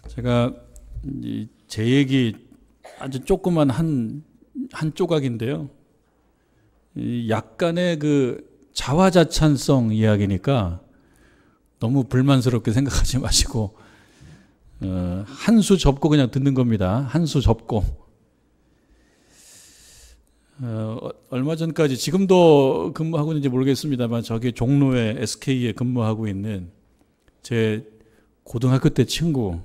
제가 제 얘기 아주 조그만 한 조각인데요. 약간의 그 자화자찬성 이야기니까 너무 불만스럽게 생각하지 마시고 한 수 접고 그냥 듣는 겁니다. 한 수 접고. 얼마 전까지, 지금도 근무하고 있는지 모르겠습니다만 저기 종로에 SK에 근무하고 있는 제 고등학교 때 친구,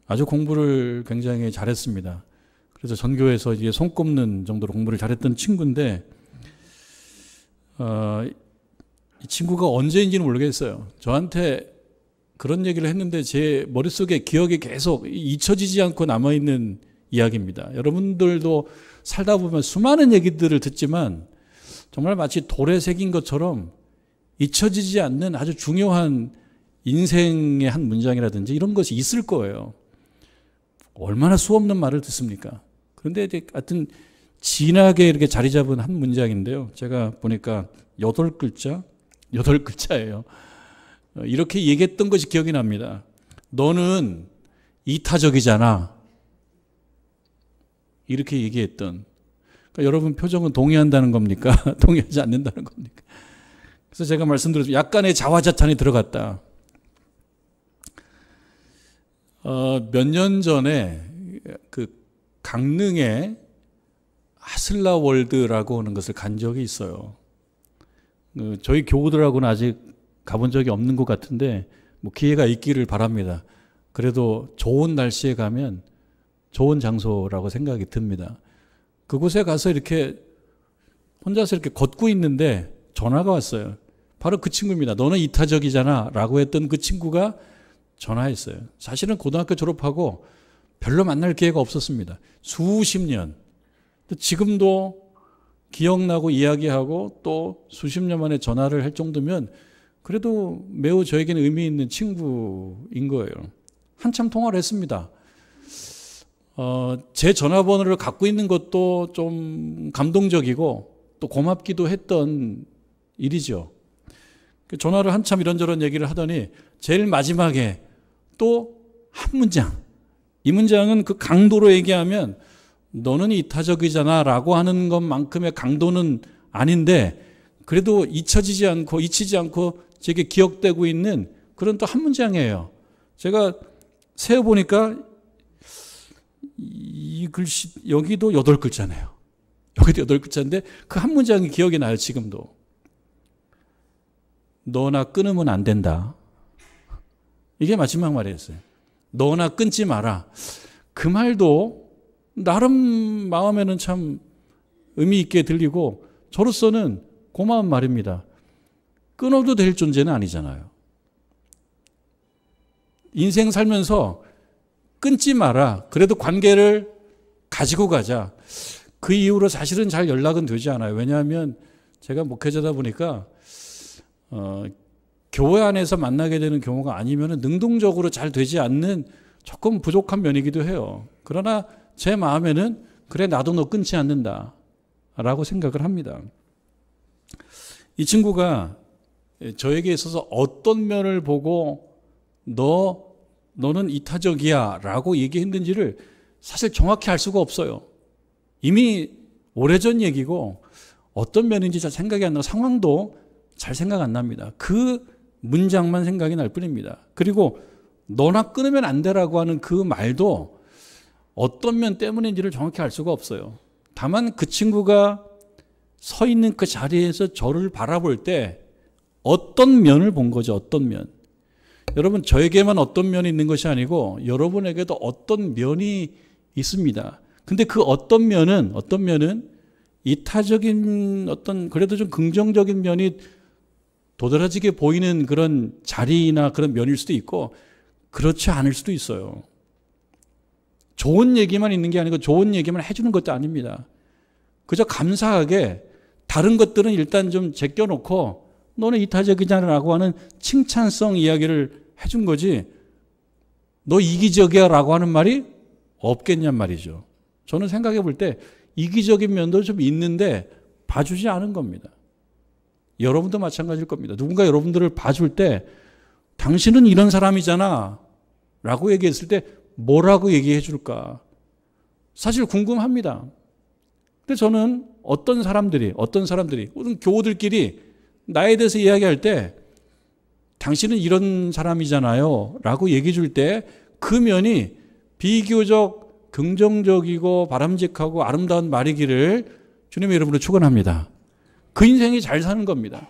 아주 공부를 굉장히 잘했습니다. 그래서 전교에서 이제 손꼽는 정도로 공부를 잘했던 친구인데, 이 친구가 언제인지는 모르겠어요. 저한테 그런 얘기를 했는데 제 머릿속에 기억이 계속 잊혀지지 않고 남아있는 이야기입니다. 여러분들도 살다 보면 수많은 얘기들을 듣지만 정말 마치 돌에 새긴 것처럼 잊혀지지 않는 아주 중요한 인생의 한 문장이라든지 이런 것이 있을 거예요. 얼마나 수없는 말을 듣습니까? 그런데 하여튼 진하게 이렇게 자리 잡은 한 문장인데요. 제가 보니까 8글자예요. 이렇게 얘기했던 것이 기억이 납니다. 너는 이타적이잖아. 이렇게 얘기했던. 그러니까 여러분 표정은 동의한다는 겁니까? 동의하지 않는다는 겁니까? 그래서 제가 말씀드렸죠. 약간의 자화자찬이 들어갔다. 몇 년 전에 그 강릉에 하슬라월드라고 하는 것을 간 적이 있어요. 저희 교우들하고는 아직 가본 적이 없는 것 같은데 뭐 기회가 있기를 바랍니다. 그래도 좋은 날씨에 가면 좋은 장소라고 생각이 듭니다. 그곳에 가서 이렇게 혼자서 이렇게 걷고 있는데 전화가 왔어요. 바로 그 친구입니다. 너는 이타적이잖아 라고 했던 그 친구가 전화했어요. 사실은 고등학교 졸업하고 별로 만날 기회가 없었습니다. 수십 년. 지금도 기억나고 이야기하고 또 수십 년 만에 전화를 할 정도면 그래도 매우 저에게는 의미 있는 친구인 거예요. 한참 통화를 했습니다. 제 전화번호를 갖고 있는 것도 좀 감동적이고 또 고맙기도 했던 일이죠. 전화를 한참 이런저런 얘기를 하더니 제일 마지막에 또 한 문장, 이 문장은 그 강도로 얘기하면 너는 이타적이잖아 라고 하는 것만큼의 강도는 아닌데 그래도 잊히지 않고 제게 기억되고 있는 그런 또 한 문장이에요. 제가 세어보니까 이 글씨, 여기도 8글자네요. 여기도 8글자인데 그 한 문장이 기억이 나요, 지금도. 너나 끊으면 안 된다. 이게 마지막 말이었어요. 너나 끊지 마라. 그 말도 나름 마음에는 참 의미 있게 들리고 저로서는 고마운 말입니다. 끊어도 될 존재는 아니잖아요. 인생 살면서 끊지 마라. 그래도 관계를 가지고 가자. 그 이후로 사실은 잘 연락은 되지 않아요. 왜냐하면 제가 목회자다 보니까 교회 안에서 만나게 되는 경우가 아니면 능동적으로 잘 되지 않는 조금 부족한 면이기도 해요. 그러나 제 마음에는 그래 나도 너 끊지 않는다 라고 생각을 합니다. 이 친구가 저에게 있어서 어떤 면을 보고 너는 이타적이야 라고 얘기했는지를 사실 정확히 알 수가 없어요. 이미 오래전 얘기고 어떤 면인지 잘 생각이 안 나고 상황도 잘 생각 안 납니다. 그 문장만 생각이 날 뿐입니다. 그리고 너나 끊으면 안 되라고 하는 그 말도 어떤 면 때문인지를 정확히 알 수가 없어요. 다만 그 친구가 서 있는 그 자리에서 저를 바라볼 때 어떤 면을 본 거죠. 어떤 면. 여러분 저에게만 어떤 면이 있는 것이 아니고 여러분에게도 어떤 면이 있습니다. 근데 그 어떤 면은 이타적인 어떤 그래도 좀 긍정적인 면이 도드라지게 보이는 그런 자리나 그런 면일 수도 있고 그렇지 않을 수도 있어요. 좋은 얘기만 있는 게 아니고 좋은 얘기만 해주는 것도 아닙니다. 그저 감사하게 다른 것들은 일단 좀 제껴놓고 너는 이타적이잖아 라고 하는 칭찬성 이야기를 해준 거지 너 이기적이야 라고 하는 말이 없겠냔 말이죠. 저는 생각해 볼 때 이기적인 면도 좀 있는데 봐주지 않은 겁니다. 여러분도 마찬가지일 겁니다. 누군가 여러분들을 봐줄 때 당신은 이런 사람이잖아 라고 얘기했을 때 뭐라고 얘기해 줄까? 사실 궁금합니다. 근데 저는 어떤 사람들이, 교우들끼리 나에 대해서 이야기할 때 당신은 이런 사람이잖아요 라고 얘기해 줄 때 그 면이 비교적 긍정적이고 바람직하고 아름다운 말이기를 주님의 이름으로 축원합니다. 그 인생이 잘 사는 겁니다.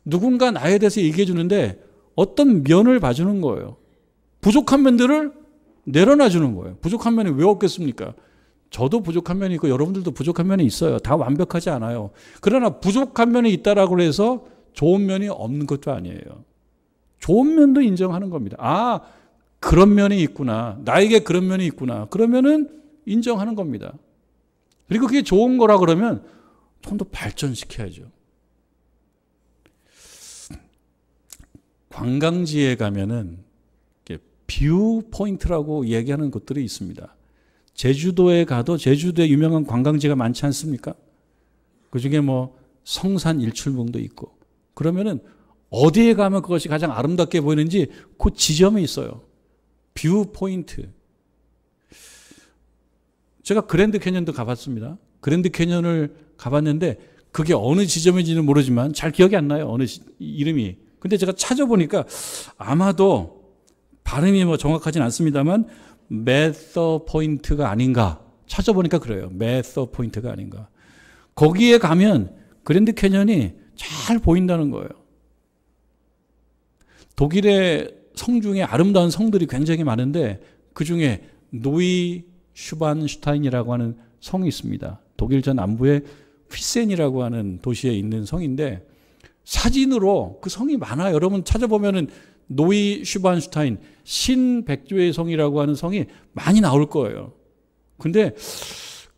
누군가 나에 대해서 얘기해 주는데 어떤 면을 봐주는 거예요. 부족한 면들을 내려놔 주는 거예요. 부족한 면이 왜 없겠습니까? 저도 부족한 면이 있고 여러분들도 부족한 면이 있어요. 다 완벽하지 않아요. 그러나 부족한 면이 있다라고 해서 좋은 면이 없는 것도 아니에요. 좋은 면도 인정하는 겁니다. 아, 그런 면이 있구나. 나에게 그런 면이 있구나. 그러면은 인정하는 겁니다. 그리고 그게 좋은 거라 그러면 좀 더 발전시켜야죠. 관광지에 가면은 뷰 포인트라고 얘기하는 곳들이 있습니다. 제주도에 가도 제주도에 유명한 관광지가 많지 않습니까? 그중에 뭐 성산 일출봉도 있고 그러면은 어디에 가면 그것이 가장 아름답게 보이는지 그 지점에 있어요. 뷰 포인트. 제가 그랜드 캐년도 가봤습니다. 그랜드 캐년을 가봤는데 그게 어느 지점인지는 모르지만 잘 기억이 안 나요. 이름이. 근데 제가 찾아보니까 아마도 발음이 뭐 정확하진 않습니다만 매서 포인트가 아닌가. 찾아보니까 그래요. 매서 포인트가 아닌가. 거기에 가면 그랜드 캐년이 잘 보인다는 거예요. 독일의 성 중에 아름다운 성들이 굉장히 많은데 그중에 노이 슈반슈타인이라고 하는 성이 있습니다. 독일 전 남부의 휘센이라고 하는 도시에 있는 성인데 사진으로 그 성이 많아요. 여러분 찾아보면은 노이 슈반슈타인 신백조의 성이라고 하는 성이 많이 나올 거예요. 근데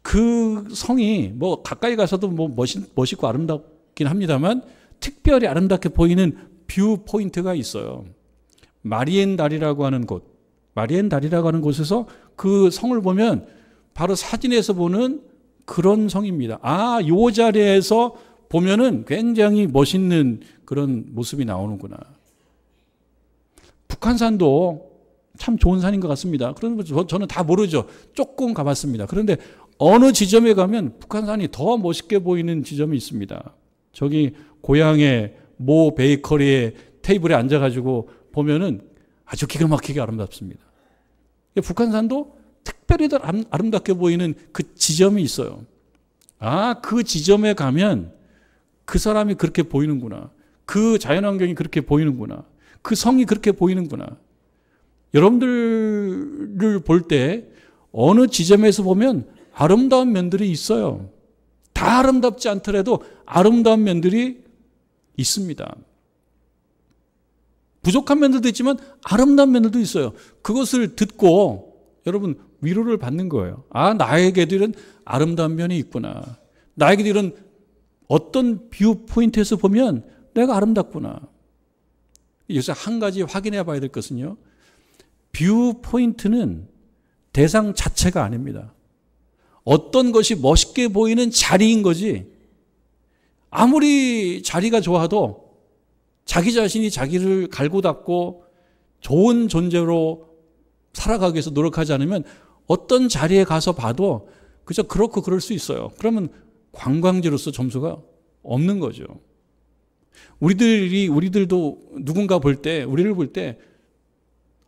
그 성이 뭐 가까이 가서도 뭐 멋있고 아름답긴 합니다만 특별히 아름답게 보이는 뷰 포인트가 있어요. 마리엔달이라고 하는 곳. 마리엔달이라고 하는 곳에서 그 성을 보면 바로 사진에서 보는 그런 성입니다. 아, 요 자리에서 보면은 굉장히 멋있는 그런 모습이 나오는구나. 북한산도 참 좋은 산인 것 같습니다. 그런데 저는 다 모르죠. 조금 가봤습니다. 그런데 어느 지점에 가면 북한산이 더 멋있게 보이는 지점이 있습니다. 저기 고향의 모 베이커리의 테이블에 앉아가지고 보면은 아주 기가 막히게 아름답습니다. 북한산도 특별히 더 아름답게 보이는 그 지점이 있어요. 아, 그 지점에 가면 그 사람이 그렇게 보이는구나. 그 자연환경이 그렇게 보이는구나. 그 성이 그렇게 보이는구나. 여러분들을 볼 때 어느 지점에서 보면 아름다운 면들이 있어요. 다 아름답지 않더라도 아름다운 면들이 있습니다. 부족한 면들도 있지만 아름다운 면들도 있어요. 그것을 듣고 여러분 위로를 받는 거예요. 아, 나에게도 이런 아름다운 면이 있구나. 나에게도 이런 어떤 뷰 포인트에서 보면 내가 아름답구나. 여기서 한 가지 확인해 봐야 될 것은요. 뷰 포인트는 대상 자체가 아닙니다. 어떤 것이 멋있게 보이는 자리인 거지. 아무리 자리가 좋아도 자기 자신이 자기를 갈고 닦고 좋은 존재로 살아가기 위해서 노력하지 않으면 어떤 자리에 가서 봐도 그저 그렇고 그럴 수 있어요. 그러면 관광지로서 점수가 없는 거죠. 우리들도 누군가 우리를 볼 때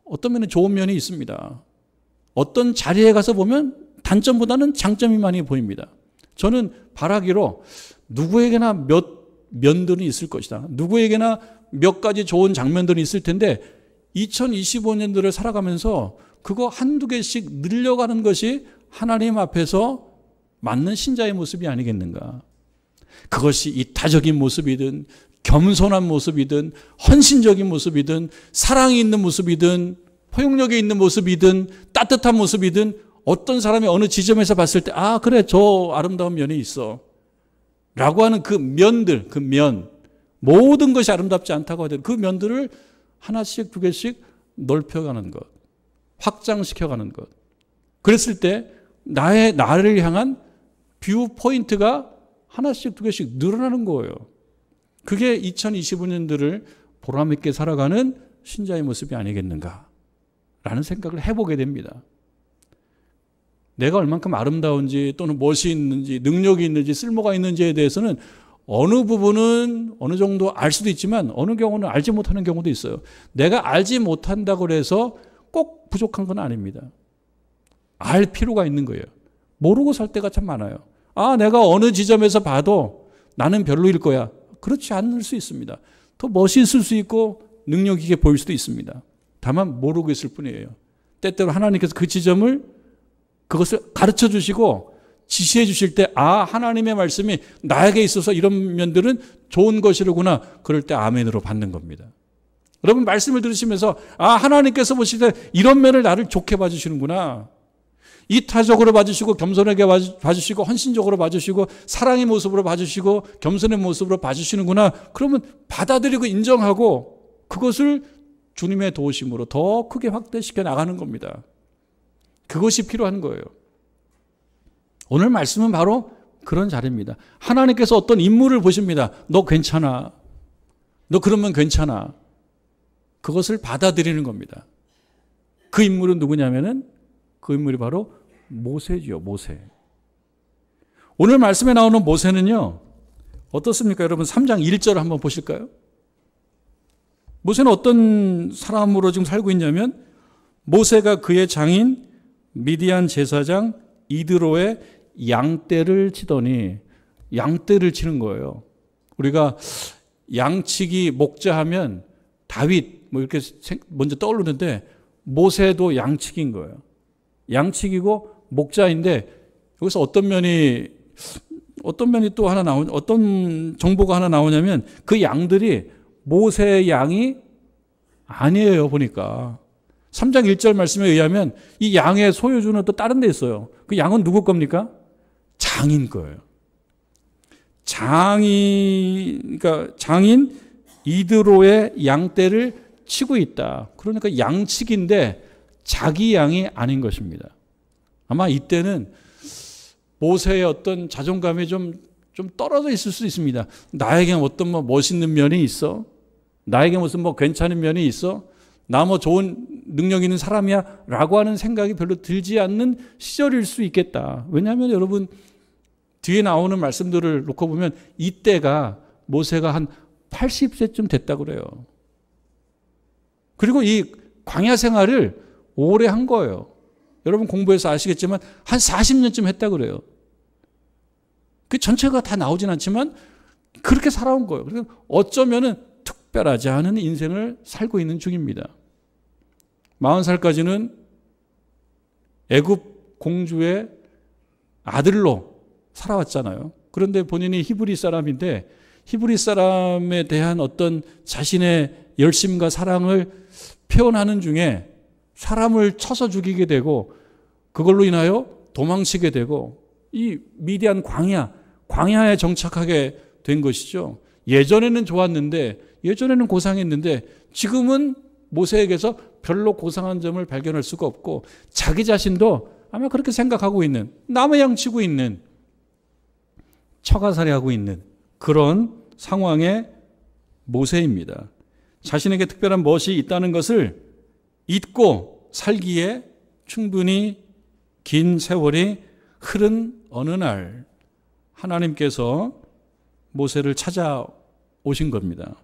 어떤 면에 좋은 면이 있습니다. 어떤 자리에 가서 보면 단점보다는 장점이 많이 보입니다. 저는 바라기로 누구에게나 몇 면들이 있을 것이다. 누구에게나 몇 가지 좋은 장면들이 있을 텐데 2025년도를 살아가면서 그거 한두 개씩 늘려가는 것이 하나님 앞에서 맞는 신자의 모습이 아니겠는가. 그것이 이타적인 모습이든 겸손한 모습이든 헌신적인 모습이든 사랑이 있는 모습이든 포용력이 있는 모습이든 따뜻한 모습이든 어떤 사람이 어느 지점에서 봤을 때 아, 그래, 저 아름다운 면이 있어 라고 하는 그 면들, 그 면, 모든 것이 아름답지 않다고 하더라도 그 면들을 하나씩 두 개씩 넓혀가는 것, 확장시켜가는 것. 그랬을 때 나를 향한 뷰 포인트가 하나씩 두 개씩 늘어나는 거예요. 그게 2025년들을 보람있게 살아가는 신자의 모습이 아니겠는가 라는 생각을 해보게 됩니다. 내가 얼만큼 아름다운지 또는 멋이 있는지 능력이 있는지 쓸모가 있는지에 대해서는 어느 부분은 어느 정도 알 수도 있지만 어느 경우는 알지 못하는 경우도 있어요. 내가 알지 못한다고 해서 꼭 부족한 건 아닙니다. 알 필요가 있는 거예요. 모르고 살 때가 참 많아요. 내가 어느 지점에서 봐도 나는 별로일 거야. 그렇지 않을 수 있습니다. 더 멋있을 수 있고 능력 있게 보일 수도 있습니다. 다만 모르고 있을 뿐이에요. 때때로 하나님께서 그 지점을 그것을 가르쳐 주시고 지시해 주실 때 하나님의 말씀이 나에게 있어서 이런 면들은 좋은 것이로구나. 그럴 때 아멘으로 받는 겁니다. 여러분 말씀을 들으시면서 하나님께서 보실 때 이런 면을 나를 좋게 봐주시는구나. 이타적으로 봐주시고 겸손하게 봐주시고 헌신적으로 봐주시고 사랑의 모습으로 봐주시고 겸손의 모습으로 봐주시는구나. 그러면 받아들이고 인정하고 그것을 주님의 도우심으로 더 크게 확대시켜 나가는 겁니다. 그것이 필요한 거예요. 오늘 말씀은 바로 그런 자리입니다. 하나님께서 어떤 인물을 보십니다. 너 괜찮아. 너 그러면 괜찮아. 그것을 받아들이는 겁니다. 그 인물은 누구냐면은 그 인물이 바로 모세죠. 모세. 오늘 말씀에 나오는 모세는요. 어떻습니까? 여러분 3장 1절 한번 보실까요? 모세는 어떤 사람으로 지금 살고 있냐면 모세가 그의 장인 미디안 제사장 이드로의 양떼를 치더니 양떼를 치는 거예요. 우리가 양치기 목자하면 다윗 이렇게 먼저 떠오르는데 모세도 양치기인 거예요. 양치기고 목자인데 여기서 어떤 면이 또 하나 어떤 정보가 하나 나오냐면 그 양들이 모세의 양이 아니에요. 보니까 3장 1절 말씀에 의하면 이 양의 소유주는 또 다른 데 있어요. 그 양은 누구 겁니까? 장인 거예요. 그러니까 장인 이드로의 양떼를 치고 있다. 그러니까 양치기인데 자기 양이 아닌 것입니다. 아마 이때는 모세의 어떤 자존감이 좀 떨어져 있을 수 있습니다. 나에게 어떤 멋있는 면이 있어? 나에게 무슨 괜찮은 면이 있어? 나 좋은 능력 있는 사람이야? 라고 하는 생각이 별로 들지 않는 시절일 수 있겠다. 왜냐하면 여러분 뒤에 나오는 말씀들을 놓고 보면 이때가 모세가 한 80세쯤 됐다고 그래요. 그리고 이 광야 생활을 오래 한 거예요. 여러분 공부해서 아시겠지만 한 40년쯤 했다고 그래요. 그 전체가 다 나오진 않지만 그렇게 살아온 거예요. 그래서 어쩌면은 특별하지 않은 인생을 살고 있는 중입니다. 40살까지는 애굽 공주의 아들로 살아왔잖아요. 그런데 본인이 히브리 사람인데 히브리 사람에 대한 어떤 자신의 열심과 사랑을 표현하는 중에 사람을 쳐서 죽이게 되고 그걸로 인하여 도망치게 되고 이 미디안 광야에 정착하게 된 것이죠. 예전에는 좋았는데 예전에는 고상했는데 지금은 모세에게서 별로 고상한 점을 발견할 수가 없고 자기 자신도 아마 그렇게 생각하고 있는 남의 양 치고 있는 처가살이하고 있는 그런 상황의 모세입니다. 자신에게 특별한 멋이 있다는 것을 잊고 살기에 충분히 긴 세월이 흐른 어느 날 하나님께서 모세를 찾아오신 겁니다.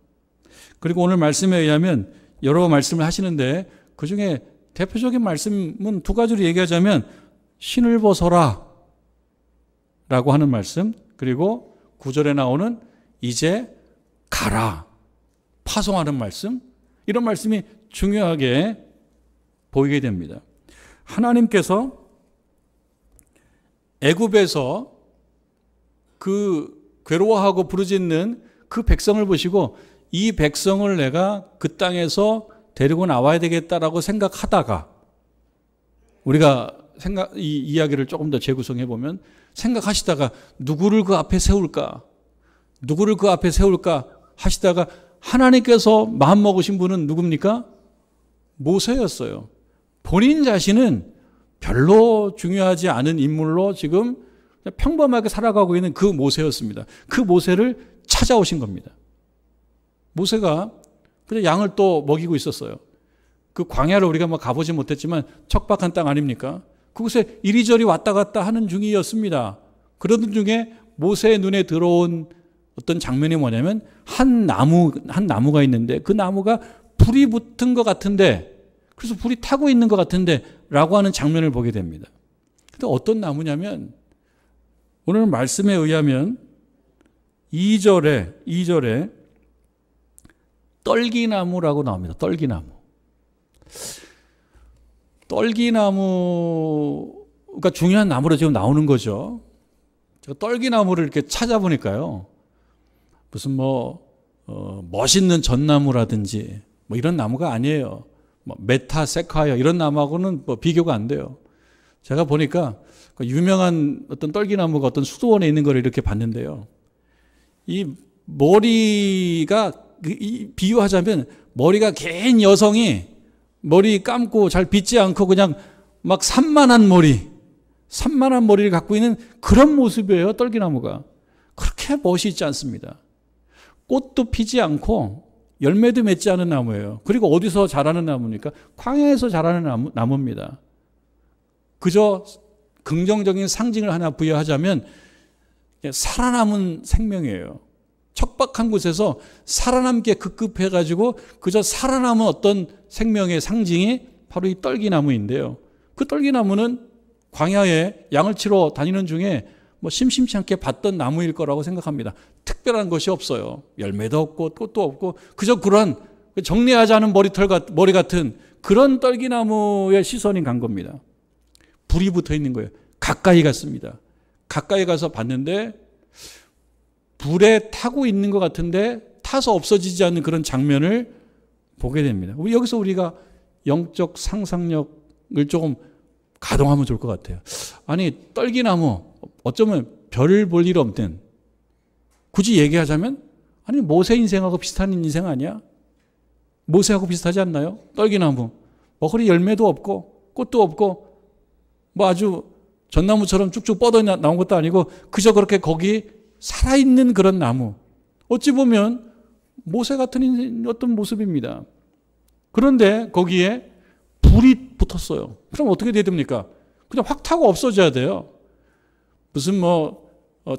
그리고 오늘 말씀에 의하면 여러 말씀을 하시는데 그중에 대표적인 말씀은 두 가지로 얘기하자면 신을 벗어라 라고 하는 말씀, 그리고 9절에 나오는 이제 가라, 파송하는 말씀, 이런 말씀이 중요하게 보이게 됩니다. 하나님께서 애굽에서 그 괴로워하고 부르짖는 그 백성을 보시고 이 백성을 내가 그 땅에서 데리고 나와야 되겠다라고 생각하다가 우리가 이 이야기를 조금 더 재구성해 보면 생각하시다가 누구를 그 앞에 세울까 하시다가 하나님께서 마음먹으신 분은 누굽니까? 모세였어요. 본인 자신은 별로 중요하지 않은 인물로 지금 평범하게 살아가고 있는 그 모세였습니다. 그 모세를 찾아오신 겁니다. 모세가 그냥 양을 또 먹이고 있었어요. 그 광야를 우리가 뭐 가보지 못했지만 척박한 땅 아닙니까? 그곳에 이리저리 왔다 갔다 하는 중이었습니다. 그러던 중에 모세의 눈에 들어온 어떤 장면이 뭐냐면 한 나무가 있는데 그 나무가 불이 붙은 것 같은데, 그래서 불이 타고 있는 것 같은데 라고 하는 장면을 보게 됩니다. 근데 어떤 나무냐면 오늘 말씀에 의하면 2절에 떨기나무라고 나옵니다. 떨기나무가 중요한 나무로 지금 나오는 거죠. 제가 떨기나무를 이렇게 찾아보니까요, 무슨 멋있는 전나무라든지 뭐 이런 나무가 아니에요. 메타세콰이어 이런 나무하고는 비교가 안 돼요. 제가 보니까 유명한 어떤 떨기나무가 어떤 수도원에 있는 걸 이렇게 봤는데요. 이 머리가, 비유하자면 머리가 긴 여성이 머리 감고 잘 빗지 않고 그냥 막 산만한 머리를 갖고 있는 그런 모습이에요. 떨기나무가. 그렇게 멋이 있지 않습니다. 꽃도 피지 않고 열매도 맺지 않은 나무예요. 그리고 어디서 자라는 나무입니까? 광야에서 자라는 나무입니다. 그저 긍정적인 상징을 하나 부여하자면 살아남은 생명이에요. 척박한 곳에서 살아남게 급급해가지고 그저 살아남은 어떤 생명의 상징이 바로 이 떨기나무인데요. 그 떨기나무는 광야에 양을 치러 다니는 중에 심심치 않게 봤던 나무일 거라고 생각합니다. 특별한 것이 없어요. 열매도 없고 꽃도 없고 그저 그런 정리하지 않은 머리 같은 그런 떨기나무의 시선이 간 겁니다. 불이 붙어 있는 거예요. 가까이 갔습니다. 가까이 가서 봤는데 불에 타고 있는 것 같은데 타서 없어지지 않는 그런 장면을 보게 됩니다. 여기서 우리가 영적 상상력을 조금 가동하면 좋을 것 같아요. 아니, 떨기나무, 어쩌면 별을 볼 일 없는, 굳이 얘기하자면, 아니, 모세 인생하고 비슷한 인생 아니야? 모세하고 비슷하지 않나요? 떨기나무. 거기 열매도 없고, 꽃도 없고, 아주 전나무처럼 쭉쭉 뻗어 나온 것도 아니고, 그저 그렇게 거기 살아있는 그런 나무. 어찌 보면 모세 같은 어떤 모습입니다. 그런데 거기에 불이 붙었어요. 그럼 어떻게 돼야 됩니까? 그냥 확 타고 없어져야 돼요. 무슨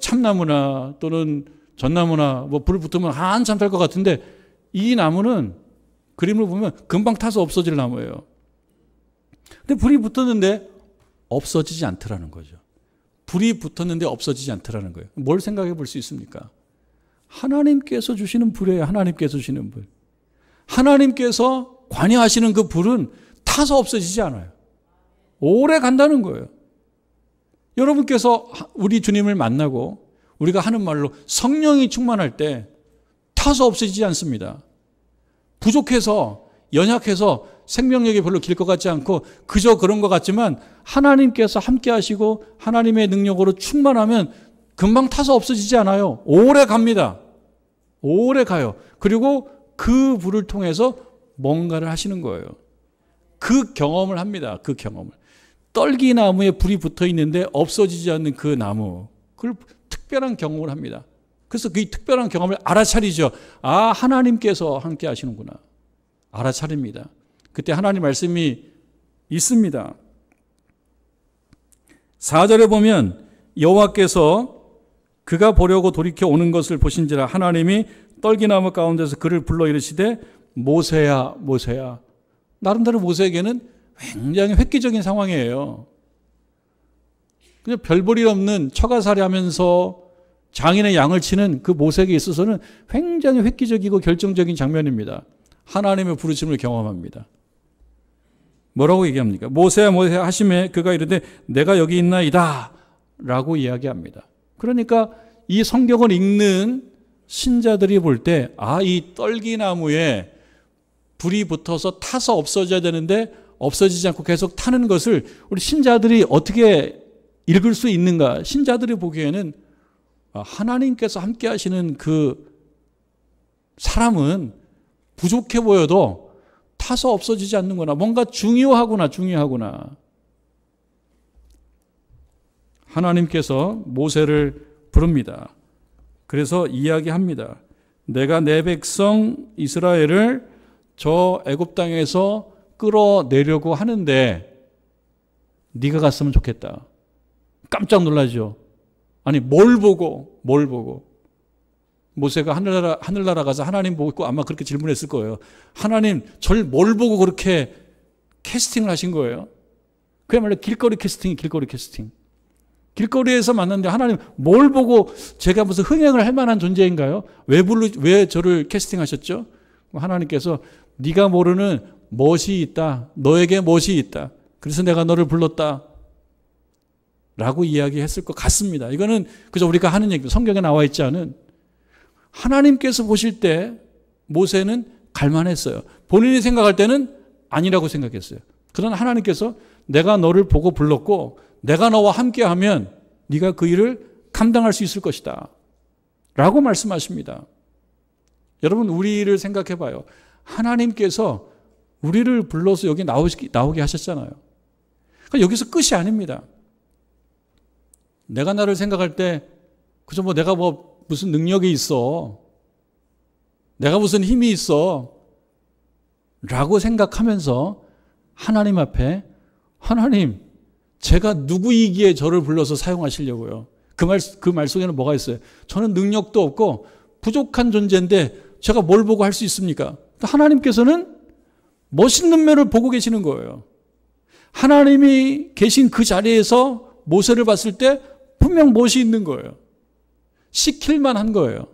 참나무나 또는 전나무나 불 붙으면 한참 탈 것 같은데 이 나무는 그림을 보면 금방 타서 없어질 나무예요. 근데 불이 붙었는데 없어지지 않더라는 거죠. 불이 붙었는데 없어지지 않더라는 거예요. 뭘 생각해 볼 수 있습니까? 하나님께서 주시는 불이에요. 하나님께서 주시는 불. 하나님께서 관여하시는 그 불은 타서 없어지지 않아요. 오래 간다는 거예요. 여러분께서 우리 주님을 만나고 우리가 하는 말로 성령이 충만할 때 타서 없어지지 않습니다. 부족해서 연약해서 생명력이 별로 길 것 같지 않고 그저 그런 것 같지만 하나님께서 함께 하시고 하나님의 능력으로 충만하면 금방 타서 없어지지 않아요. 오래 갑니다. 오래 가요. 그리고 그 불을 통해서 뭔가를 하시는 거예요. 그 경험을 합니다. 그 경험을. 떨기나무에 불이 붙어 있는데 없어지지 않는 그 나무, 그걸 특별한 경험을 합니다. 그래서 그 특별한 경험을 알아차리죠. 아, 하나님께서 함께 하시는구나. 알아차립니다. 그때 하나님 말씀이 있습니다. 4절에 보면 여호와께서 그가 보려고 돌이켜 오는 것을 보신지라 하나님이 떨기나무 가운데서 그를 불러 이르시되 모세야 모세야. 나름대로 모세에게는 굉장히 획기적인 상황이에요. 그냥 별볼일 없는 처가살이 하면서 장인의 양을 치는 그 모세에게 있어서는 굉장히 획기적이고 결정적인 장면입니다. 하나님의 부르심을 경험합니다. 뭐라고 얘기합니까? 모세야 모세야 하심에 그가 이르되 내가 여기 있나이다 라고 이야기합니다. 그러니까 이 성경을 읽는 신자들이 볼 때 이 떨기나무에 불이 붙어서 타서 없어져야 되는데 없어지지 않고 계속 타는 것을 우리 신자들이 어떻게 읽을 수 있는가? 신자들이 보기에는 하나님께서 함께 하시는 그 사람은 부족해 보여도 타서 없어지지 않는구나. 뭔가 중요하구나. 하나님께서 모세를 부릅니다. 그래서 이야기합니다. 내가 내 백성 이스라엘을 저 애굽 땅에서 끌어내려고 하는데 네가 갔으면 좋겠다. 깜짝 놀라죠. 아니 뭘 보고 모세가 하늘나라 가서 하나님 보고 있고 아마 그렇게 질문했을 거예요. 하나님 절 뭘 보고 그렇게 캐스팅을 하신 거예요? 그야말로 길거리 캐스팅. 길거리에서 만났는데 하나님 뭘 보고 제가 무슨 흥행을 할 만한 존재인가요? 왜 저를 캐스팅하셨죠? 하나님께서 네가 모르는 멋이 있다. 너에게 멋이 있다. 그래서 내가 너를 불렀다. 라고 이야기했을 것 같습니다. 이거는 그저 우리가 하는 얘기, 성경에 나와 있지 않은, 하나님께서 보실 때 모세는 갈만했어요. 본인이 생각할 때는 아니라고 생각했어요. 그러나 하나님께서 내가 너를 보고 불렀고 내가 너와 함께하면 네가 그 일을 감당할 수 있을 것이다 라고 말씀하십니다. 여러분 우리를 생각해 봐요. 하나님께서 우리를 불러서 여기 나오게 하셨잖아요. 그러니까 여기서 끝이 아닙니다. 내가 나를 생각할 때 그저 내가 무슨 능력이 있어, 내가 무슨 힘이 있어 라고 생각하면서 하나님 앞에, 하나님 제가 누구이기에 저를 불러서 사용하시려고요? 그 말 속에는 뭐가 있어요? 저는 능력도 없고 부족한 존재인데 제가 뭘 보고 할 수 있습니까? 하나님께서는 멋있는 면을 보고 계시는 거예요. 하나님이 계신 그 자리에서 모세를 봤을 때 분명 멋이 있는 거예요. 시킬만 한 거예요.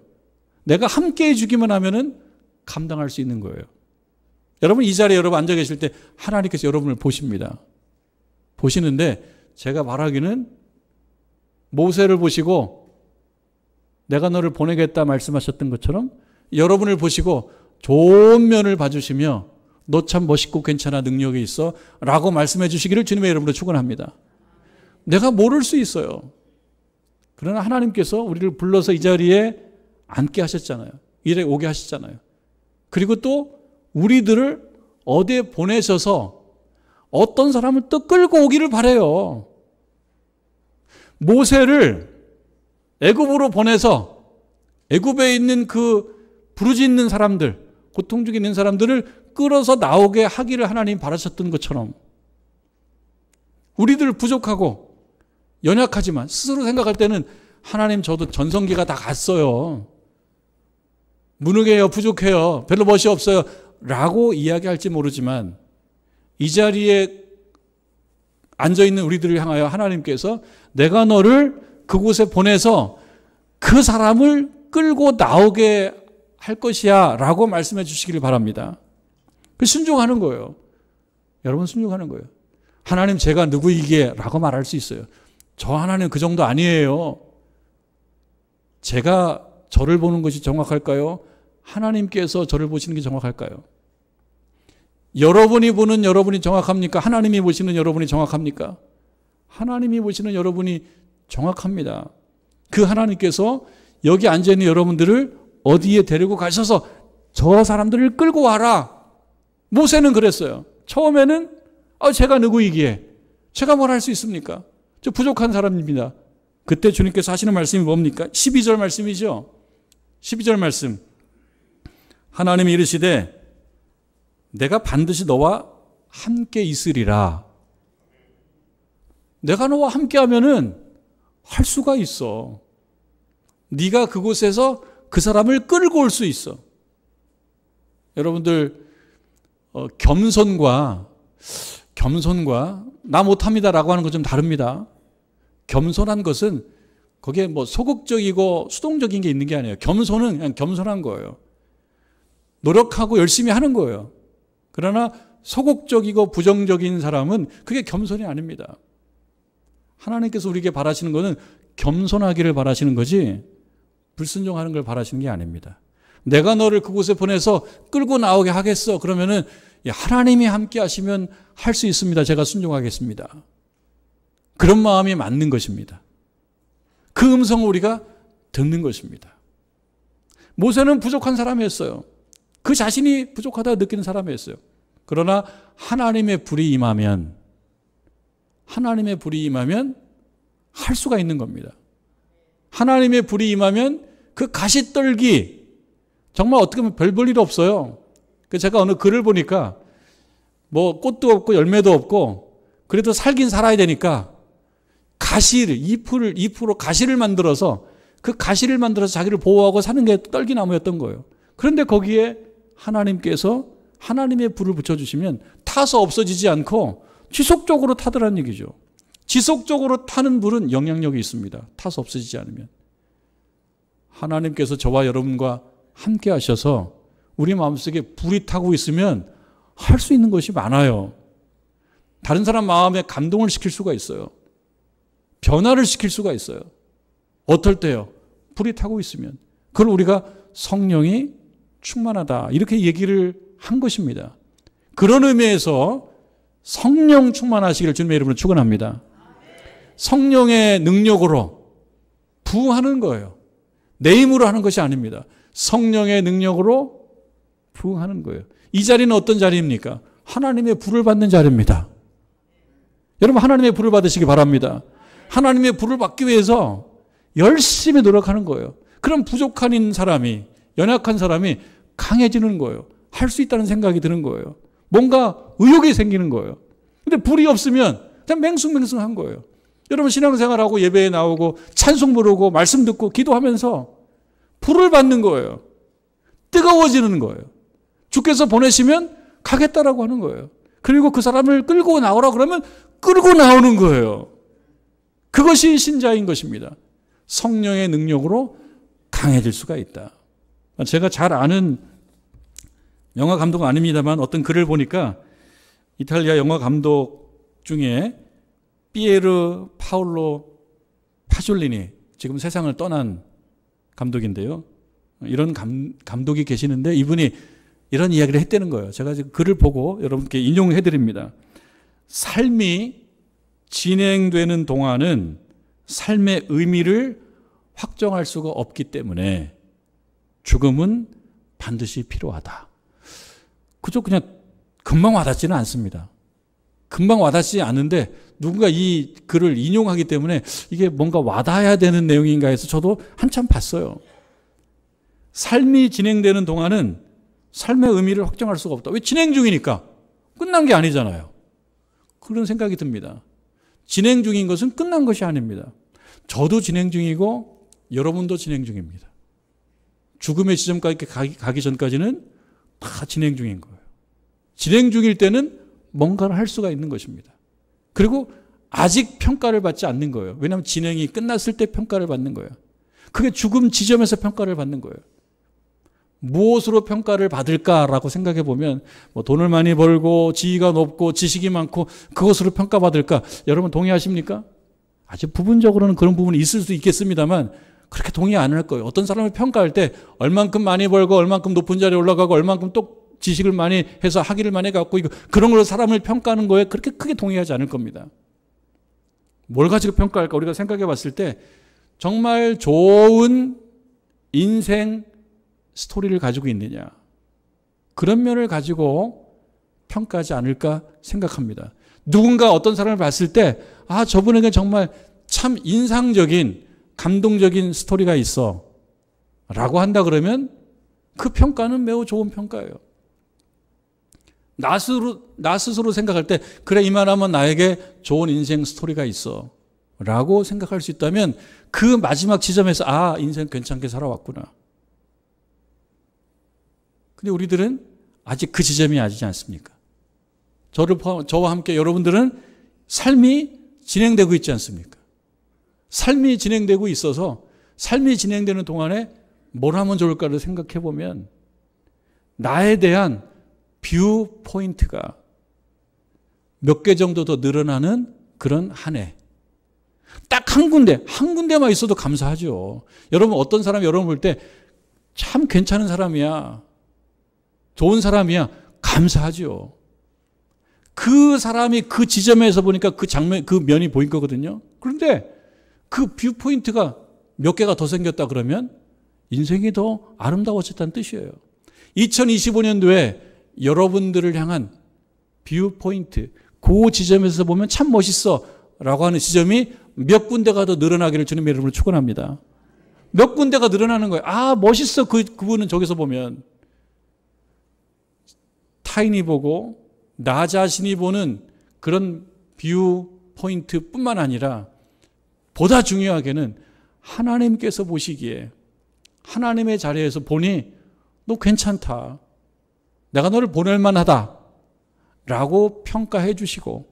내가 함께 해주기만 하면은 감당할 수 있는 거예요. 여러분 이 자리에 여러분 앉아 계실 때 하나님께서 여러분을 보십니다. 보시는데 제가 말하기는 모세를 보시고 내가 너를 보내겠다 말씀하셨던 것처럼 여러분을 보시고 좋은 면을 봐주시며 너 참 멋있고 괜찮아, 능력이 있어 라고 말씀해 주시기를 주님의 이름으로 축원합니다. 내가 모를 수 있어요. 그러나 하나님께서 우리를 불러서 이 자리에 앉게 하셨잖아요. 이래 오게 하셨잖아요. 그리고 또 우리들을 어디에 보내셔서 어떤 사람을 또 끌고 오기를 바라요. 모세를 애굽으로 보내서 애굽에 있는 그 부르짖는 사람들, 고통 중에 있는 사람들을 끌어서 나오게 하기를 하나님 바라셨던 것처럼 우리들 부족하고 연약하지만 스스로 생각할 때는 하나님 저도 전성기가 다 갔어요. 무능해요, 부족해요, 별로 멋이 없어요 라고 이야기할지 모르지만 이 자리에 앉아있는 우리들을 향하여 하나님께서 내가 너를 그곳에 보내서 그 사람을 끌고 나오게 할 것이야 라고 말씀해 주시기를 바랍니다. 순종하는 거예요. 여러분 순종하는 거예요. 하나님 제가 누구이기에 라고 말할 수 있어요. 저 하나님 그 정도 아니에요. 제가 저를 보는 것이 정확할까요? 하나님께서 저를 보시는 게 정확할까요? 여러분이 보는 여러분이 정확합니까? 하나님이 보시는 여러분이 정확합니까? 하나님이 보시는 여러분이 정확합니다. 그 하나님께서 여기 앉아있는 여러분들을 어디에 데리고 가셔서 저 사람들을 끌고 와라. 모세는 그랬어요. 처음에는 제가 누구이기에 제가 뭘 할 수 있습니까? 저 부족한 사람입니다. 그때 주님께서 하시는 말씀이 뭡니까? 12절 말씀이죠. 12절 말씀. 하나님이 이르시되 내가 반드시 너와 함께 있으리라. 내가 너와 함께 하면은 할 수가 있어. 네가 그곳에서 그 사람을 끌고 올 수 있어. 여러분들 겸손과 나 못합니다라고 하는 건 좀 다릅니다. 겸손한 것은 거기에 소극적이고 수동적인 게 있는 게 아니에요. 겸손은 그냥 겸손한 거예요. 노력하고 열심히 하는 거예요. 그러나 소극적이고 부정적인 사람은 그게 겸손이 아닙니다. 하나님께서 우리에게 바라시는 것은 겸손하기를 바라시는 거지 불순종하는 걸 바라시는 게 아닙니다. 내가 너를 그곳에 보내서 끌고 나오게 하겠어. 그러면은 하나님이 함께 하시면 할 수 있습니다. 제가 순종하겠습니다. 그런 마음이 맞는 것입니다. 그 음성을 우리가 듣는 것입니다. 모세는 부족한 사람이었어요. 그 자신이 부족하다고 느끼는 사람이었어요. 그러나 하나님의 불이 임하면 할 수가 있는 겁니다. 하나님의 불이 임하면 그 가시떨기 정말 어떻게 보면 별 볼 일 없어요. 제가 어느 글을 보니까 뭐 꽃도 없고 열매도 없고 그래도 살긴 살아야 되니까 잎으로 가시를 만들어서 그 가시를 만들어서 자기를 보호하고 사는 게 떨기나무였던 거예요. 그런데 거기에 하나님께서 하나님의 불을 붙여주시면 타서 없어지지 않고 지속적으로 타더란 얘기죠. 지속적으로 타는 불은 영향력이 있습니다. 타서 없어지지 않으면. 하나님께서 저와 여러분과 함께 하셔서 우리 마음속에 불이 타고 있으면 할 수 있는 것이 많아요. 다른 사람 마음에 감동을 시킬 수가 있어요. 변화를 시킬 수가 있어요. 어떨 때요? 불이 타고 있으면. 그걸 우리가 성령이 충만하다 이렇게 얘기를 한 것입니다. 그런 의미에서 성령 충만하시기를 주님의 이름으로 축원합니다. 성령의 능력으로 부흥하는 거예요. 내 힘으로 하는 것이 아닙니다. 성령의 능력으로 부흥하는 거예요. 이 자리는 어떤 자리입니까? 하나님의 불을 받는 자리입니다. 여러분 하나님의 불을 받으시기 바랍니다. 하나님의 불을 받기 위해서 열심히 노력하는 거예요. 그럼 부족한 사람이, 연약한 사람이 강해지는 거예요. 할 수 있다는 생각이 드는 거예요. 뭔가 의욕이 생기는 거예요. 근데 불이 없으면 그냥 맹숭맹숭한 거예요. 여러분 신앙생활하고 예배에 나오고 찬송 부르고 말씀 듣고 기도하면서 불을 받는 거예요. 뜨거워지는 거예요. 주께서 보내시면 가겠다라고 하는 거예요. 그리고 그 사람을 끌고 나오라 그러면 끌고 나오는 거예요. 그것이 신자인 것입니다. 성령의 능력으로 강해질 수가 있다. 제가 잘 아는 영화 감독은 아닙니다만 어떤 글을 보니까 이탈리아 영화 감독 중에 피에르 파올로 파졸리니 지금 세상을 떠난 감독인데요. 이런 감독이 계시는데 이분이 이런 이야기를 했다는 거예요. 제가 지금 글을 보고 여러분께 인용해 드립니다. 삶이 진행되는 동안은 삶의 의미를 확정할 수가 없기 때문에 죽음은 반드시 필요하다. 그저 그냥 금방 와닿지는 않습니다. 금방 와닿지 않는데 누군가 이 글을 인용하기 때문에 이게 뭔가 와닿아야 되는 내용인가 해서 저도 한참 봤어요. 삶이 진행되는 동안은 삶의 의미를 확정할 수가 없다. 왜? 진행 중이니까. 끝난 게 아니잖아요. 그런 생각이 듭니다. 진행 중인 것은 끝난 것이 아닙니다. 저도 진행 중이고 여러분도 진행 중입니다. 죽음의 지점까지 가기 전까지는 다 진행 중인 거예요. 진행 중일 때는 뭔가를 할 수가 있는 것입니다. 그리고 아직 평가를 받지 않는 거예요. 왜냐하면 진행이 끝났을 때 평가를 받는 거예요. 그게 죽음 지점에서 평가를 받는 거예요. 무엇으로 평가를 받을까라고 생각해 보면 뭐 돈을 많이 벌고 지위가 높고 지식이 많고 그것으로 평가받을까? 여러분 동의하십니까? 아주 부분적으로는 그런 부분이 있을 수 있겠습니다만 그렇게 동의 안 할 거예요. 어떤 사람을 평가할 때 얼만큼 많이 벌고 얼만큼 높은 자리에 올라가고 얼만큼 또 지식을 많이 해서 학위를 많이 갖고 그런 걸로 사람을 평가하는 거에 그렇게 크게 동의하지 않을 겁니다. 뭘 가지고 평가할까? 우리가 생각해 봤을 때 정말 좋은 인생 스토리를 가지고 있느냐. 그런 면을 가지고 평가하지 않을까 생각합니다. 누군가 어떤 사람을 봤을 때 저분에게 정말 참 인상적인 감동적인 스토리가 있어 라고 한다 그러면 그 평가는 매우 좋은 평가예요. 나 스스로 생각할 때 그래 이만하면 나에게 좋은 인생 스토리가 있어 라고 생각할 수 있다면 그 마지막 지점에서 인생 괜찮게 살아왔구나. 근데 우리들은 아직 그 지점이 아니지 않습니까? 저와 함께 여러분들은 삶이 진행되고 있지 않습니까? 삶이 진행되고 있어서 삶이 진행되는 동안에 뭘 하면 좋을까를 생각해 보면 나에 대한 뷰 포인트가 몇 개 정도 더 늘어나는 그런 한 해. 딱 한 군데만 있어도 감사하죠. 여러분 어떤 사람이 여러분 볼 때 참 괜찮은 사람이야. 좋은 사람이야. 감사하죠. 그 사람이 그 지점에서 보니까 그 장면, 그 면이 보인 거거든요. 그런데 그 뷰 포인트가 몇 개가 더 생겼다 그러면 인생이 더 아름다워졌다는 뜻이에요. 2025년도에 여러분들을 향한 뷰 포인트, 그 지점에서 보면 참 멋있어 라고 하는 지점이 몇 군데가 더 늘어나기를 주님의 이름으로 축원합니다. 몇 군데가 늘어나는 거예요. 멋있어. 그분은 저기서 보면 타인이 보고 나 자신이 보는 그런 뷰 포인트뿐만 아니라 보다 중요하게는 하나님께서 보시기에 하나님의 자리에서 보니 너 괜찮다. 내가 너를 보낼 만하다. 라고 평가해 주시고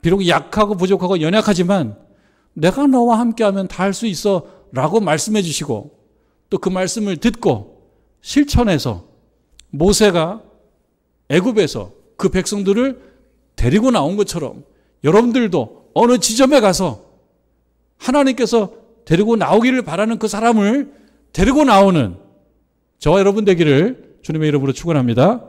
비록 약하고 부족하고 연약하지만 내가 너와 함께하면 다 할 수 있어 라고 말씀해 주시고 또 그 말씀을 듣고 실천해서 모세가 애굽에서 그 백성들을 데리고 나온 것처럼 여러분들도 어느 지점에 가서 하나님께서 데리고 나오기를 바라는 그 사람을 데리고 나오는 저와 여러분 되기를 주님의 이름으로 축원합니다.